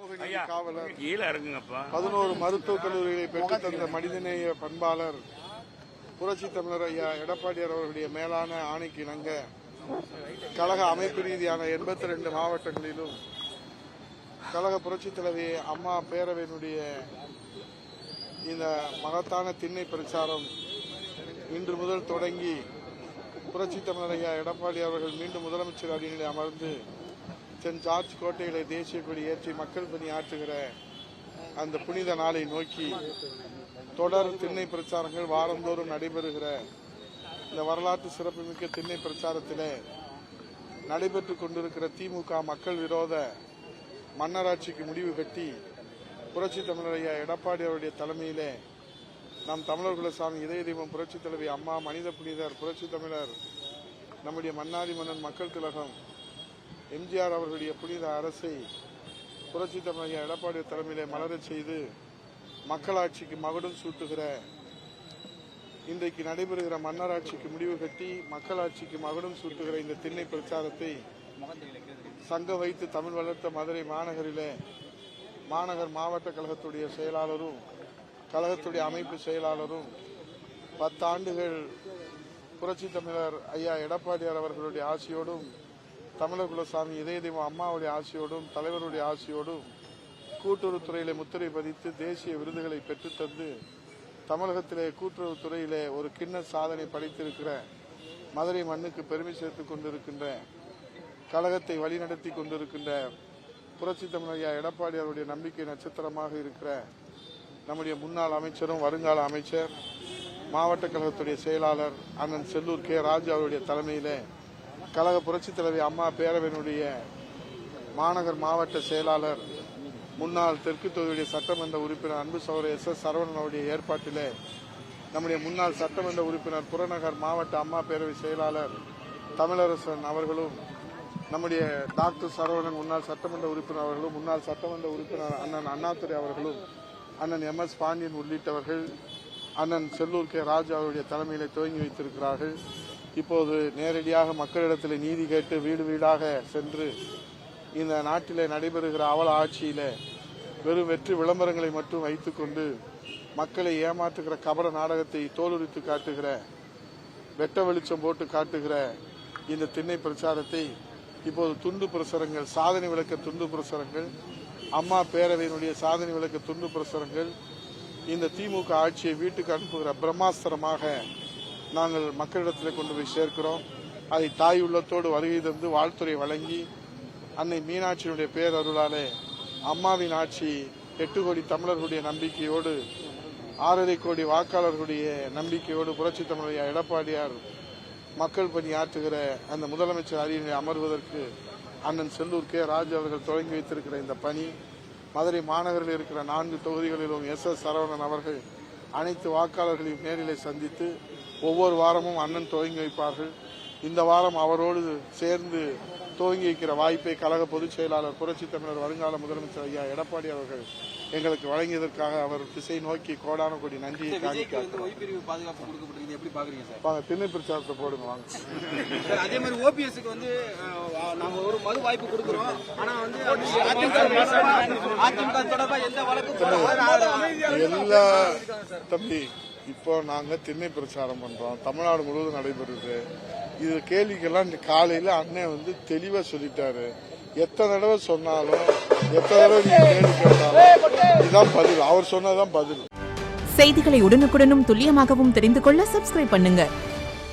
காவலர் 11 மருத்துவக் கல்லூரிகளை பெற்றுத் தந்த மனிதநேய பண்பாளர் புரட்சி தமிழர் ஐயா எடப்பாடியார் அவர்களுடைய மேலான ஆணைக்கு இணங்க கழக அமைப்பு ரீதியான 82 மாவட்டங்களிலும் கழக புரட்சித் தலைவி அம்மா பேரவையினுடைய இந்த மகத்தான திண்ணை பிரச்சாரம் இன்று முதல் தொடங்கி புரட்சி தமிழர் ஐயா எடப்பாடி அவர்கள் மீண்டும் முதலமைச்சர் அடியிலே அமர்ந்து சென்ட் ஜார்ஜ் கோட்டையிலே தேசிய கொடி ஏற்றி மக்கள் பணி ஆற்றுகிற அந்த புனித நாளை நோக்கி தொடர் திண்ணை பிரச்சாரங்கள் வாரந்தோறும் நடைபெறுகிற இந்த வரலாற்று சிறப்புமிக்க திண்ணை பிரச்சாரத்திலே நடைபெற்றுக் கொண்டிருக்கிற திமுக மக்கள் விரோத மன்னராட்சிக்கு முடிவு கட்டி புரட்சி தமிழர் ஐயா எடப்பாடி அவருடைய தலைமையிலே நம் தமிழர் குலசாமி இதய தெய்வம் புரட்சி தலைவி அம்மா மனித புனிதர் புரட்சி தமிழர் நம்முடைய மன்னாதி மன்னன் மக்கள் திலகம் எம்ஜிஆர் அவர்களுடைய புனித அரசை புரட்சி தமிழர் ஐயா எடப்பாடி தலைமையிலே மலரச் செய்து மக்களாட்சிக்கு மகுடம் சூட்டுகிற இன்றைக்கு நடைபெறுகிற மன்னராட்சிக்கு முடிவு கட்டி மக்களாட்சிக்கு மகுடம் சூட்டுகிற இந்த திண்ணை பிரச்சாரத்தை சங்கம் வைத்து தமிழ் வளர்த்த மதுரை மாநகரிலே மாநகர் மாவட்ட கழகத்துடைய செயலாளரும் கழகத்துடைய அமைப்பு செயலாளரும் 10 ஆண்டுகள் புரட்சி தமிழர் ஐயா எடப்பாடியார் அவர்களுடைய ஆசியோடும் தமிழர் குலசாமி இதய தெய்வம் அம்மாவுடைய ஆசியோடும் தலைவருடைய ஆசியோடும் கூட்டுறவுத்துறையிலே முத்திரை பதித்து தேசிய விருதுகளை பெற்றுத்தந்து தமிழகத்திலே கூட்டுறவுத்துறையிலே ஒரு கிண்ண சாதனை படைத்திருக்கிற மதுரை மண்ணுக்கு பெருமை சேர்த்துக் கொண்டிருக்கின்ற கழகத்தை வழிநடத்தி கொண்டிருக்கின்ற புரட்சி தமிழர் ஐயா எடப்பாடி அவருடைய நம்பிக்கை நட்சத்திரமாக இருக்கிற நம்முடைய முன்னாள் அமைச்சரும் வருங்கால அமைச்சர் மாவட்ட கழகத்துடைய செயலாளர் அண்ணன் செல்லூர் கே ராஜு அவருடைய தலைமையிலே கழக புரட்சி தலைவி அம்மா பேரவையினுடைய மாநகர் மாவட்ட செயலாளர் முன்னாள் தெற்கு தொகுதியுடைய சட்டமன்ற உறுப்பினர் அன்பு சகோதரர் எஸ் சரவணன் அவருடைய ஏற்பாட்டிலே நம்முடைய முன்னாள் சட்டமன்ற உறுப்பினர் புறநகர் மாவட்ட அம்மா பேரவை செயலாளர் தமிழரசன் அவர்களும் நம்முடைய டாக்டர் சரவணன் முன்னாள் சட்டமன்ற உறுப்பினர் அவர்களும் முன்னாள் சட்டமன்ற உறுப்பினர் அண்ணன் அண்ணாதுரை அவர்களும் அண்ணன் MS பாண்டியன் உள்ளிட்டவர்கள் அண்ணன் செல்லூர் கே ராஜு அவருடைய தலைமையிலே துவங்கி வைத்திருக்கிறார்கள். இப்போது நேரடியாக மக்களிடத்தில் நீதி கேட்டு வீடு வீடாக சென்று இந்த நாட்டிலே நடைபெறுகிற அவல ஆட்சியிலே வெறும் வெற்றி விளம்பரங்களை மட்டும் வைத்துக் கொண்டு மக்களை ஏமாற்றுகிற கபட நாடகத்தை தோலுரித்து காட்டுகிற வெட்ட வெளிச்சம் போட்டு காட்டுகிற இந்த திண்ணை பிரச்சாரத்தை இப்போது துண்டு பிரசுரங்கள் சாதனை விளக்க துண்டு பிரசுரங்கள் அம்மா பேரவையினுடைய சாதனை விளக்க துண்டு பிரசுரங்கள் இந்த திமுக ஆட்சியை வீட்டுக்கு அனுப்புகிற பிரம்மாஸ்திரமாக நாங்கள் மக்களிடத்தில் கொண்டு போய் சேர்க்கிறோம். அதை தாய் உள்ளத்தோடு வருகை தந்து வாழ்த்துறை வழங்கி அன்னை மீனாட்சியினுடைய பேரருளாலே அம்மாவின் ஆட்சி 8 கோடி தமிழர்களுடைய நம்பிக்கையோடு 6.5 கோடி வாக்காளர்களுடைய நம்பிக்கையோடு புரட்சி தமிழர் எடப்பாடியார் மக்கள் பணி ஆற்றுகிற அந்த முதலமைச்சர் அரியணை அமர்வதற்கு அண்ணன் செல்லூர் கே ராஜு அவர்கள் தொடங்கி வைத்திருக்கிற இந்த பணி மதுரை மாநகரில் இருக்கிற 4 தொகுதிகளிலும் SS சரவணன் அவர்கள் அனைத்து வாக்காளர்களையும் நேரிலே சந்தித்து ஒவ்வொரு வாரமும் அண்ணன் துவங்கி வைப்பார்கள். இந்த வாரம் அவரோடு சேர்ந்து துவங்கி வைக்கிற வாய்ப்பை கழக பொதுச் செயலாளர் புரட்சி தமிழர் வருங்கால முதலமைச்சர் ஐயா எடப்பாடி அவர்கள் எங்களுக்கு வழங்கியதற்காக அவர் திசை நோக்கி கோடான கோடி நன்றியை திண்ணை பிரச்சாரத்தை போடுங்க வாங்க. அதே மாதிரி ஓபிஎஸ்க்கு வந்து நாங்க ஒரு மறு வாய்ப்பு கொடுக்கிறோம். ஆனா வந்து அதிமுக தொடர்பா எந்த வழக்கு எல்லா தம்பி இப்போ நாங்க திண்ணை பிரச்சாரம் பண்றோம். தமிழ்நாடு முழுவதும் நடைபெறுது. இது கேள்விக்கெல்லாம் காலையில அண்ணன் வந்து தெளிவா சொல்லிட்டாரு. எத்தனை தடவை சொன்னாலும் எத்தனை தடவை நீங்க கேள்வி கேட்டாலும் இதுதான் பதில். அவர் சொன்னதான் பதில். செய்திகளை உடனுக்குடனும் துல்லியமாகவும் தெரிந்து கொள்ள சப்ஸ்கிரைப் பண்ணுங்க.